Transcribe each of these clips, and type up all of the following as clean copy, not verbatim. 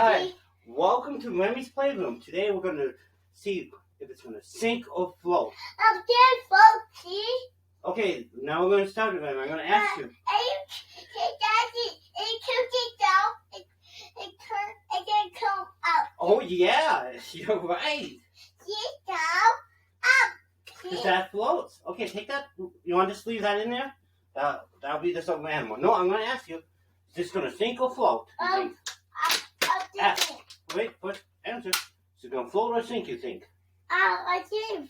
Hi, welcome to Remy's Playroom. Today we're going to see if it's going to sink or float. I'm getting floaty. Okay, now we're going to start with Remy. I'm going to ask you. It can come out. Oh yeah, you're right. Because that floats. Okay, take that. You want to just leave that in there? That'll be this other animal. No, I'm going to ask you. Is this going to sink or float? You think? Wait, answer. Is it going to float or sink, you think? I see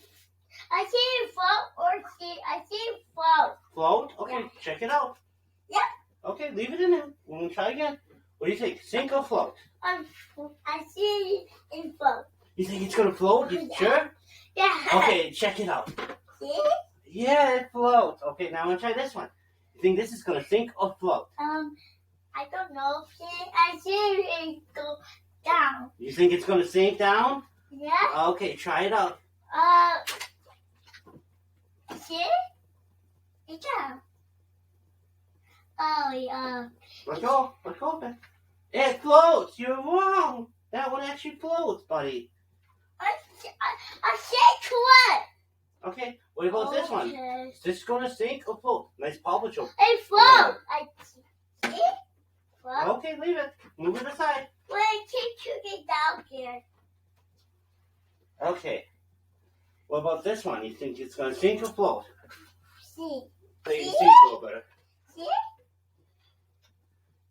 float or see. I see float. Float? Okay, Yeah. check it out. Yeah. Okay, leave it in there. We're going to try again. What do you think? Sink or float? I see it float. You think it's going to float? You sure? Yeah. Okay, check it out. See? Yeah, it floats. Okay, now I'm going to try this one. You think this is going to sink or float? I don't know. I see it go down. You think it's going to sink down? Yeah. Okay, try it out. See? It's down. Oh, yeah. Let's go then. It floats. You're wrong. That one actually floats, buddy. I see what? Okay, what about this one? Is this going to sink or float? Nice paw patrol. It float. I see. Float. Okay, leave it. Move it aside. Well, I can't get down here. Okay. What about this one? You think it's going to sink or float? See. So you can see a little better. See?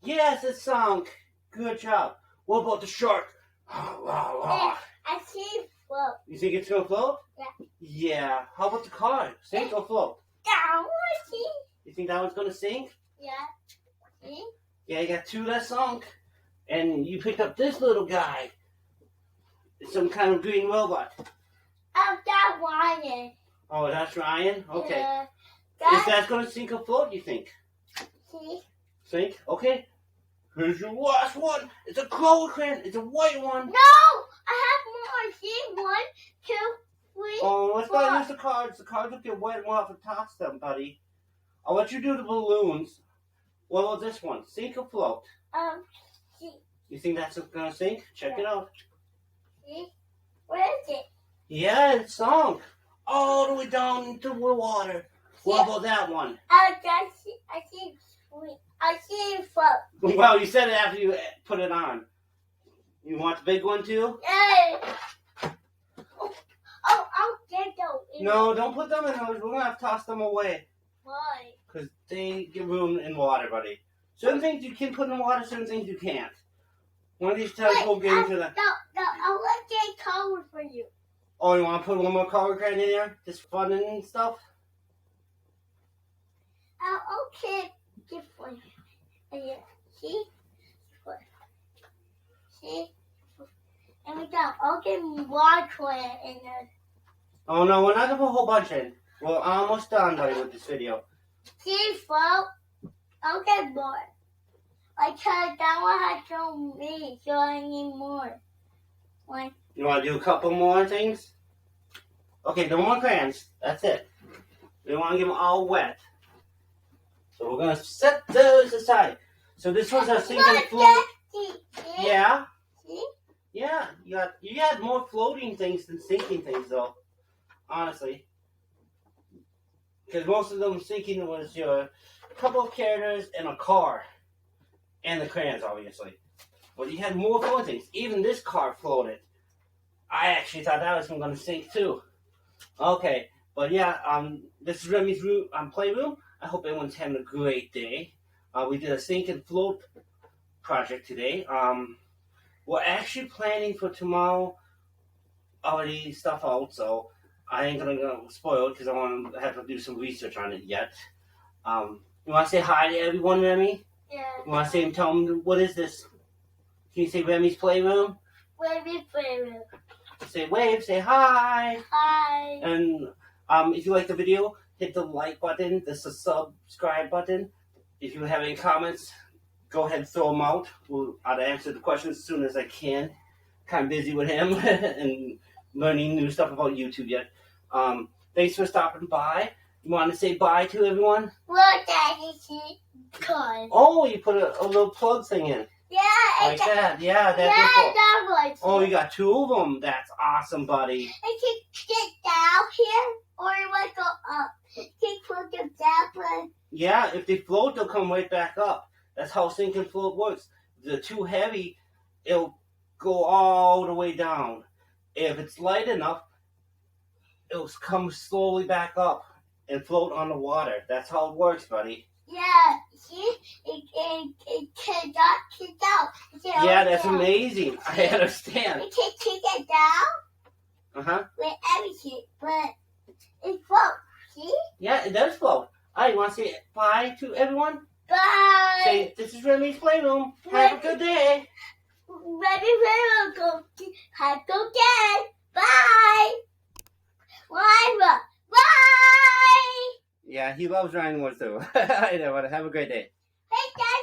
Yes, it sunk. Good job. What about the shark? Yeah, I see float. You think it's going to float? Yeah. Yeah. How about the car? Sink or float? Down. See? You think that one's going to sink? Yeah. See? Yeah, you got two that sunk. And you picked up this little guy. It's some kind of green robot. That Ryan. Oh, that's Ryan? Okay. Yeah. Is that going to sink or float, you think? See? Sink? Okay. Here's your last one. It's a crawler crane. It's a white one. No! I have more. See? 1, 2, 3. Oh, let's not use the cards. The cards will get wet and we'll have to toss them, buddy. I'll let you do the balloons. What about this one? Sink or float? See? You think that's going to sink? Check it out. See? Where is it? Yeah, it sunk. All the way down into the water. What about that one? I see float. Well, you said it after you put it on. You want the big one too? Hey. Oh, I'll get those. No, don't put them in those. We're going to have to toss them away. Why? Because they get ruined in water, buddy. Certain things you can put in water, certain things you can't. One of these times we'll get into the... No, I'll let get color for you. Oh, you want to put one more color crane in there? Just fun and stuff? Okay, different. Yeah, see? See? And we got okay water in there. Oh, no, we're not going to put a whole bunch in. We're almost done, buddy, with this video. See, float? I'll get more. Because that one has shown me, so I need more. One. You want to do a couple more things? Okay, no more crayons. That's it. We don't want to get them all wet. So we're going to set those aside. So this was a sinking float. Yeah? See? Yeah. You had more floating things than sinking things, though. Honestly. Because most of them sinking was your couple of characters and a car. And the crayons, obviously. But you had more floating things. Even this car floated. I actually thought that was going to sink, too. Okay. But yeah, this is Remy's Playroom. I hope everyone's having a great day. We did a sink and float project today. We're actually planning for tomorrow already stuff out, so I ain't gonna spoil it because I want to have to do some research on it yet. You want to say hi to everyone, Remy? Yeah. You want to tell them, what is this? Can you say Remy's Playroom? Remy's Playroom. Say wave, say hi. Hi. And if you like the video, hit the like button, the subscribe button. If you have any comments, go ahead and throw them out. I'll answer the questions as soon as I can. Kind of busy with him and learning new stuff about YouTube yet. Thanks for stopping by. You want to say bye to everyone? Look, Daddy, see cars. Oh, you put a little plug thing in. Yeah, Like that. Yeah, yeah, that's cool. that was. Oh, you got two of them. That's awesome, buddy. I can get down here, or you want to go up. Can put them down, but Yeah, if they float, they'll come right back up. That's how sink and float works. If they're too heavy, it'll go all the way down. If it's light enough, it'll come slowly back up and float on the water. That's how it works, buddy. yeah, see, it cannot get down. Yeah, that's amazing. I understand. It can take it down Uh-huh. with everything, but it floats. See? Yeah, it does float. All right, you want to say bye to everyone? Bye. Say, this is Remy's Playroom. Have a good day. Ready, go. Have a good day. Bye. Bye. Bye. Yeah, he loves riding one too. I know, but have a great day. Hey, Dad.